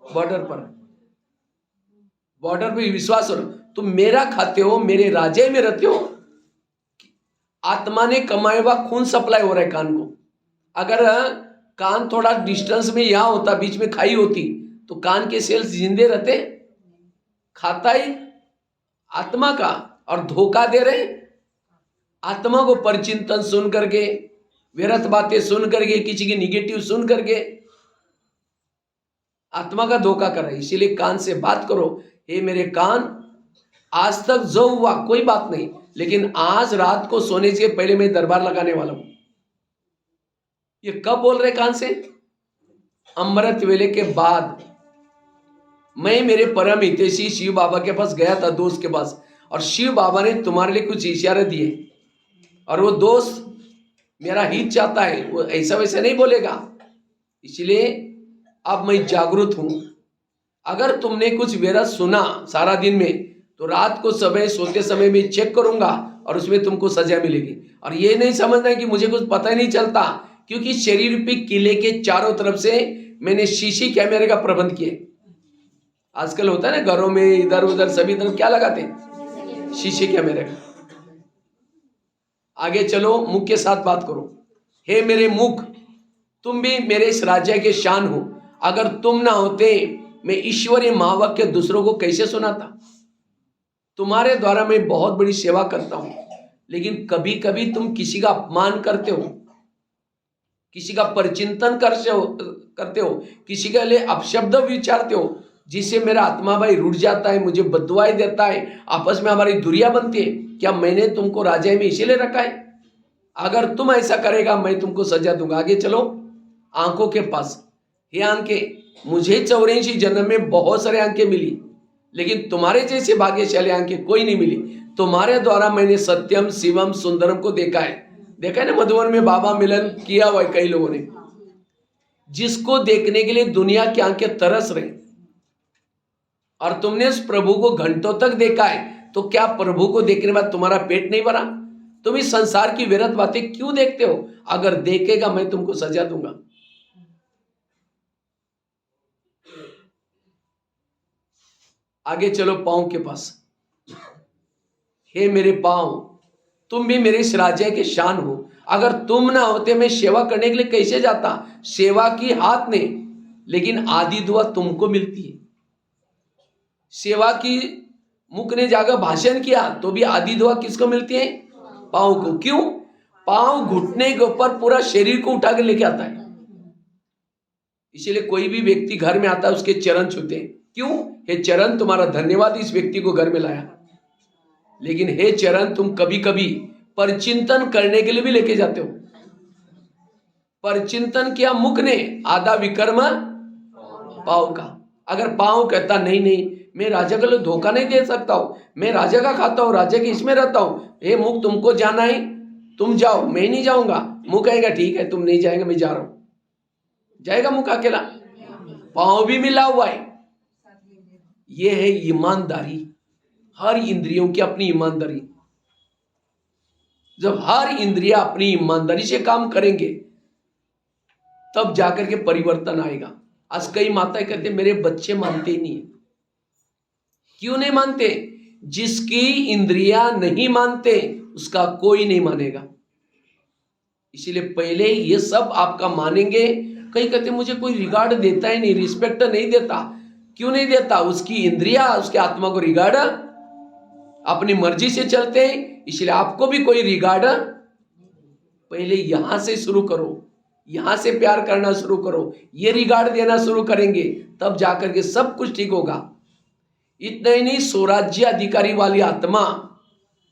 बॉर्डर पर, बॉर्डर पे विश्वास हो। तुम मेरा खाते हो, मेरे राज्य में रहते हो, आत्मा ने कमाया हुआ खून सप्लाई हो रहा है कान को। अगर कान थोड़ा डिस्टेंस में यहां होता, बीच में खाई होती, तो कान के सेल्स जिंदे रहते। खाता ही आत्मा का, और धोखा दे रहे आत्मा को। परचिंतन सुन करके, व्यर्थ बातें सुन करके, किसी की निगेटिव सुन करके आत्मा का धोखा कर रहे। इसीलिए कान से बात करो। हे मेरे कान, आज तक जो हुआ कोई बात नहीं, लेकिन आज रात को सोने से पहले मैं दरबार लगाने वाला हूं। ये कब बोल रहे कान से? अमृत वेले के बाद। मैं मेरे परम हितैषी शिव बाबा के पास गया था, दोस्त के पास, और शिव बाबा ने तुम्हारे लिए कुछ इशारे दिए, और वो दोस्त मेरा हित चाहता है, वो ऐसा वैसा नहीं बोलेगा। इसलिए अब मैं जागरूक हूं। अगर तुमने कुछ व्यर्थ सुना सारा दिन में, तो रात को समय सोते समय में चेक करूंगा, और उसमें तुमको सजा मिलेगी। और ये नहीं समझना कि मुझे कुछ पता ही नहीं चलता, क्योंकि शरीर रूपी किले के चारों तरफ से मैंने शीशी कैमरे का प्रबंध किए। आजकल होता है ना घरों में, इधर उधर सभी तरफ क्या लगाते हैं? शीशे कैमरे का। आगे चलो, मुख के साथ बात करो। हे मेरे मुख, तुम भी मेरे इस राज्य के शान हो, अगर तुम ना होते मैं ईश्वरीय महावाक्य दूसरों को कैसे सुनाता। तुम्हारे द्वारा मैं बहुत बड़ी सेवा करता हूं, लेकिन कभी कभी तुम किसी का अपमान करते हो, किसी का परिचिंतन करते हो, किसी के लिए अपशब्द विचारते हो, जिससे मेरा आत्मा भाई रुठ जाता है, मुझे बददुआएं देता है, आपस में हमारी दूरियां बनती है। क्या मैंने तुमको राजा में इसीलिए रखा है? अगर तुम ऐसा करेगा मैं तुमको सजा दूंगा। आगे चलो आंखों के पास। ये आंखें, मुझे 84 जन्म में बहुत सारे आंखें मिली, लेकिन तुम्हारे जैसे भाग्यशाली आंखें कोई नहीं मिली। तुम्हारे द्वारा मैंने सत्यम शिवम सुंदरम को देखा है ना। मधुबन में बाबा मिलन किया हुआ है कई लोगों ने, जिसको देखने के लिए दुनिया की आंखें तरस रही, और तुमने उस प्रभु को घंटों तक देखा है, तो क्या प्रभु को देखने के बाद तुम्हारा पेट नहीं भरा? तुम इस संसार की व्यर्थ बातें क्यों देखते हो? अगर देखेगा मैं तुमको सजा दूंगा। आगे चलो पांव के पास। हे मेरे पांव, तुम भी मेरे इस राज्य के शान हो, अगर तुम ना होते मैं सेवा करने के लिए कैसे जाता। सेवा की हाथ ने, लेकिन आदि दुआ तुमको मिलती है। सेवा की मुख ने जाकर भाषण किया तो भी आदि दुआ किसको मिलती है? पांव को। क्यों? पांव घुटने के ऊपर पूरा शरीर को उठा के लेके आता है। इसीलिए कोई भी व्यक्ति घर में आता है उसके चरण छूते हैं। क्यों? हे चरण, तुम्हारा धन्यवाद इस व्यक्ति को घर में लाया। लेकिन हे चरण, तुम कभी कभी परचिंतन करने के लिए भी लेके जाते हो। परचिंतन किया मुख ने, आधा विकर्म पांव का। अगर पांव कहता नहीं नहीं मैं राजा को धोखा नहीं दे सकता हूं, मैं राजा का खाता हूं, राजा के इसमें रहता हूं, हे मुख तुमको जाना है तुम जाओ, मैं नहीं जाऊंगा। मुख कहेगा ठीक है तुम नहीं जाएंगे मैं जा रहा हूं। जाएगा मुख अकेला? पांव भी मिला हुआ है। ये है ईमानदारी, हर इंद्रियों की अपनी ईमानदारी। जब हर इंद्रिया अपनी ईमानदारी से काम करेंगे तब जाकर के परिवर्तन आएगा। आज कई माताएं कहते मेरे बच्चे मानते ही नहीं है। क्यों नहीं मानते? जिसकी इंद्रिया नहीं मानते उसका कोई नहीं मानेगा। इसीलिए पहले ये सब आपका मानेंगे। कई कहते मुझे कोई रिगार्ड देता ही नहीं, रिस्पेक्ट नहीं देता। क्यों नहीं देता? उसकी इंद्रिया, उसके आत्मा को रिगार्ड अपनी मर्जी से चलते हैं, इसलिए आपको भी कोई रिगार्ड। पहले यहां से शुरू करो, यहां से प्यार करना शुरू करो, ये रिगार्ड देना शुरू करेंगे तब जाकर के सब कुछ ठीक होगा। इतना ही नहीं, स्वराज्य अधिकारी वाली आत्मा,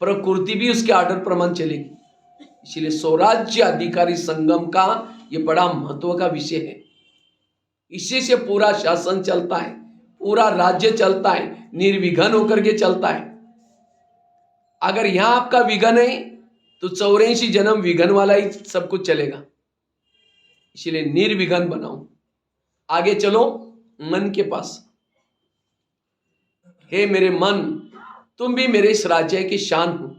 प्रकृति भी उसके आर्डर प्रमाण चलेगी। इसलिए स्वराज्य अधिकारी संगम का ये बड़ा महत्व का विषय है। इसी से पूरा शासन चलता है, पूरा राज्य चलता है, निर्विघ्न होकर के चलता है। अगर यहां आपका विघ्न है तो 84 जन्म विघ्न वाला ही सब कुछ चलेगा। इसलिए निर्विघ्न बनाओ। आगे चलो मन के पास। हे मेरे मन, तुम भी मेरे इस राज्य की शान हो,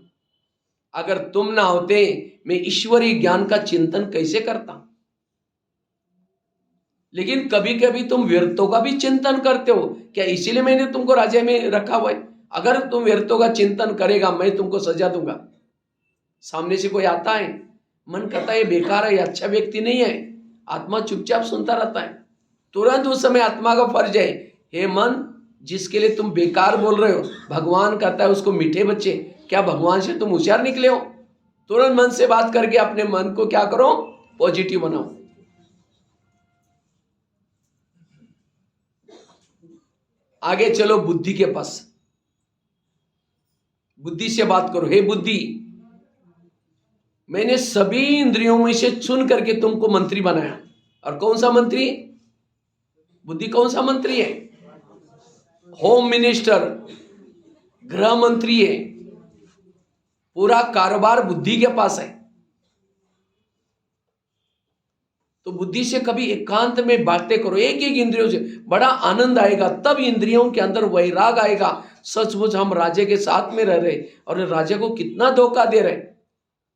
अगर तुम ना होते मैं ईश्वरीय ज्ञान का चिंतन कैसे करता। लेकिन कभी कभी तुम व्यर्थों का भी चिंतन करते हो। क्या इसीलिए मैंने तुमको राज्य में रखा हुआ है? अगर तुम व्यर्थों का चिंतन करेगा मैं तुमको सजा दूंगा। सामने से कोई आता है, मन कहता है बेकार है, अच्छा व्यक्ति नहीं है, आत्मा चुपचाप सुनता रहता है। तुरंत उस समय आत्मा का फर्ज है, हे मन जिसके लिए तुम बेकार बोल रहे हो, भगवान कहता है उसको मीठे बच्चे, क्या भगवान से तुम होशियार निकले हो? तुरंत मन से बात करके अपने मन को क्या करो? पॉजिटिव बनाओ। आगे चलो बुद्धि के पास। बुद्धि से बात करो। हे बुद्धि, मैंने सभी इंद्रियों में से चुन करके तुमको मंत्री बनाया। और कौन सा मंत्री? बुद्धि कौन सा मंत्री है? होम मिनिस्टर, गृह मंत्री है। पूरा कारोबार बुद्धि के पास है। तो बुद्धि से कभी एकांत में बातें करो, एक एक इंद्रियों से, बड़ा आनंद आएगा। तब इंद्रियों के अंदर वैराग आएगा, सचमुच हम राजा के साथ में रह रहे और राजा को कितना धोखा दे रहे।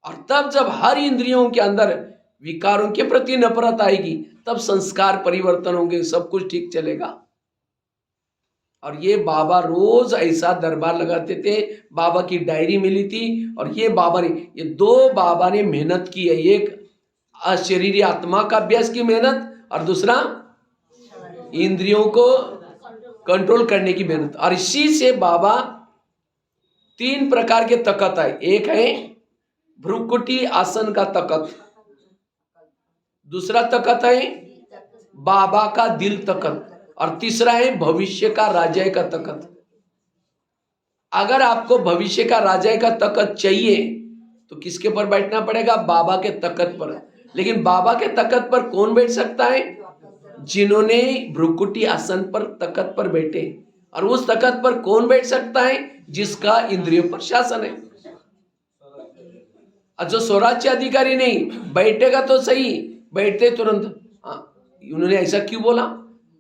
और तब जब हर इंद्रियों के अंदर विकारों के प्रति नफरत आएगी तब संस्कार परिवर्तन होंगे, सब कुछ ठीक चलेगा। और ये बाबा रोज ऐसा दरबार लगाते थे। बाबा की डायरी मिली थी और ये बाबा ने, ये दो बाबा ने मेहनत की है। एक अशरीरी आत्मा का अभ्यास की मेहनत, और दूसरा इंद्रियों को कंट्रोल करने की मेहनत। और इसी से बाबा 3 प्रकार के तकत है। एक है भ्रुकुटी आसन का तकत, दूसरा तकत है बाबा का दिल तकत, और तीसरा है भविष्य का राजा का तकत। अगर आपको भविष्य का राजा का तकत चाहिए तो किसके पर बैठना पड़ेगा? बाबा के तकत पर। लेकिन बाबा के तकत पर कौन बैठ सकता है? जिन्होंने भ्रुकुटी आसन पर तकत पर बैठे। और उस तकत पर कौन बैठ सकता है? जिसका इंद्रियों पर शासन है। और जो स्वराज्य अधिकारी नहीं बैठेगा तो सही, बैठते तुरंत उन्होंने ऐसा क्यों बोला,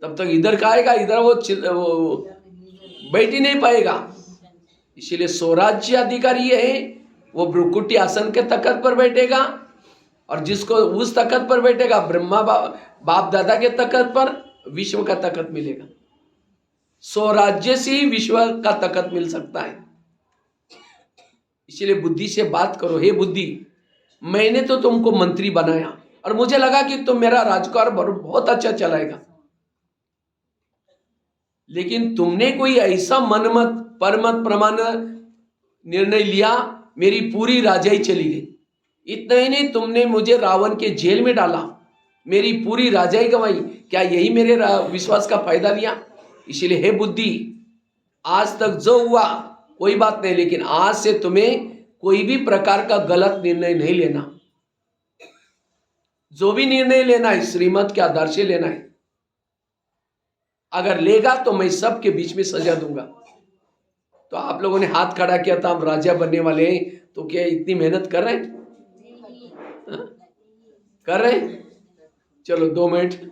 तब तक इधर का आएगा, इधर वो बैठ ही नहीं पाएगा। इसीलिए स्वराज्य अधिकारी है वो भ्रुकुटी आसन के तकत पर बैठेगा, और जिसको उस तकत पर बैठेगा ब्रह्मा बाप दादा के तकत पर विश्व का तकत मिलेगा। स्वराज्य से ही विश्व का तकत मिल सकता है। इसलिए बुद्धि से बात करो। हे बुद्धि, मैंने तो तुमको मंत्री बनाया और मुझे लगा कि तुम मेरा राजकार बहुत अच्छा चलाएगा, लेकिन तुमने कोई ऐसा मनमत परमत प्रमाण निर्णय लिया, मेरी पूरी राजाई चली गई। इतना ही नहीं, तुमने मुझे रावण के जेल में डाला, मेरी पूरी राजाई गंवाई। क्या यही मेरे विश्वास का फायदा लिया? इसीलिए हे बुद्धि, आज तक जो हुआ कोई बात नहीं, लेकिन आज से तुम्हें कोई भी प्रकार का गलत निर्णय नहीं लेना। जो भी निर्णय लेना है श्रीमत के आधार से लेना है। अगर लेगा तो मैं सबके बीच में सजा दूंगा। तो आप लोगों ने हाथ खड़ा किया था, हम राजा बनने वाले हैं, तो क्या इतनी मेहनत कर रहे हैं? कर रहे हैं? चलो 2 मिनट।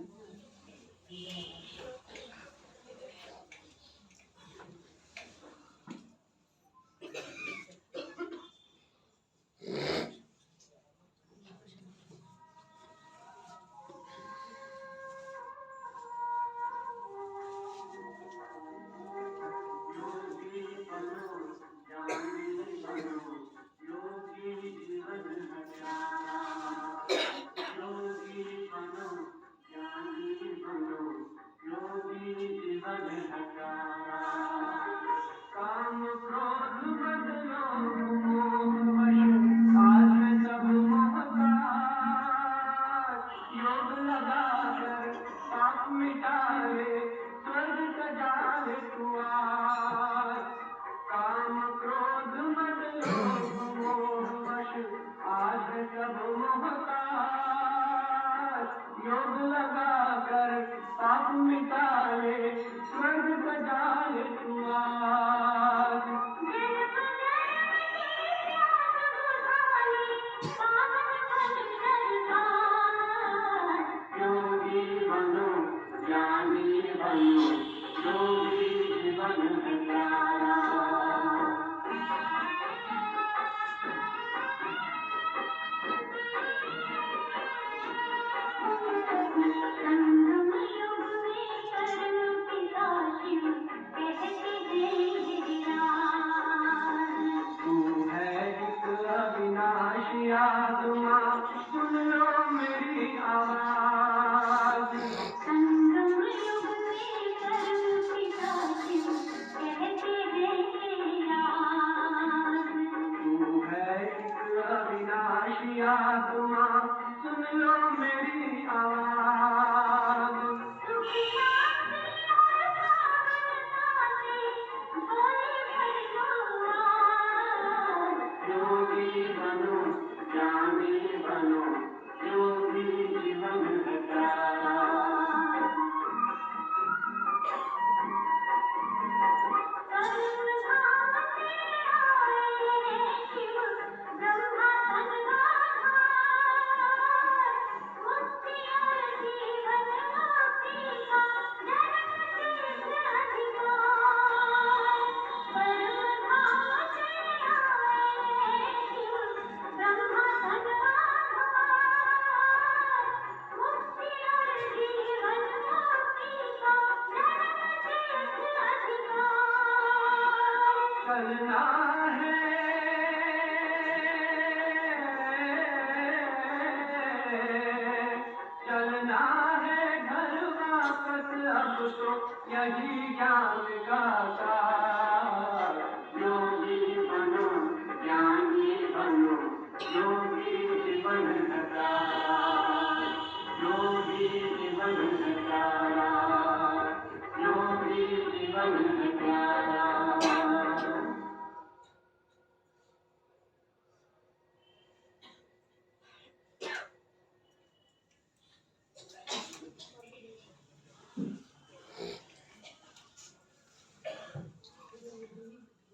यही ज्ञान का सार। योगी बनो ज्ञानी बनो, योगी जीवन हजारा, योगी जीवन हजारा, योगी जीवन हजारा।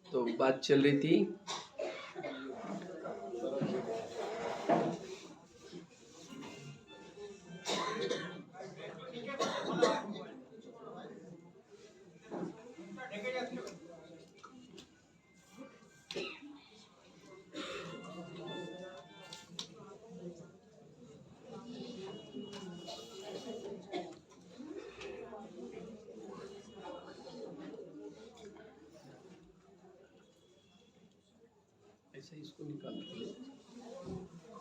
तो बात चल रही थी ऐसे इसको निकाल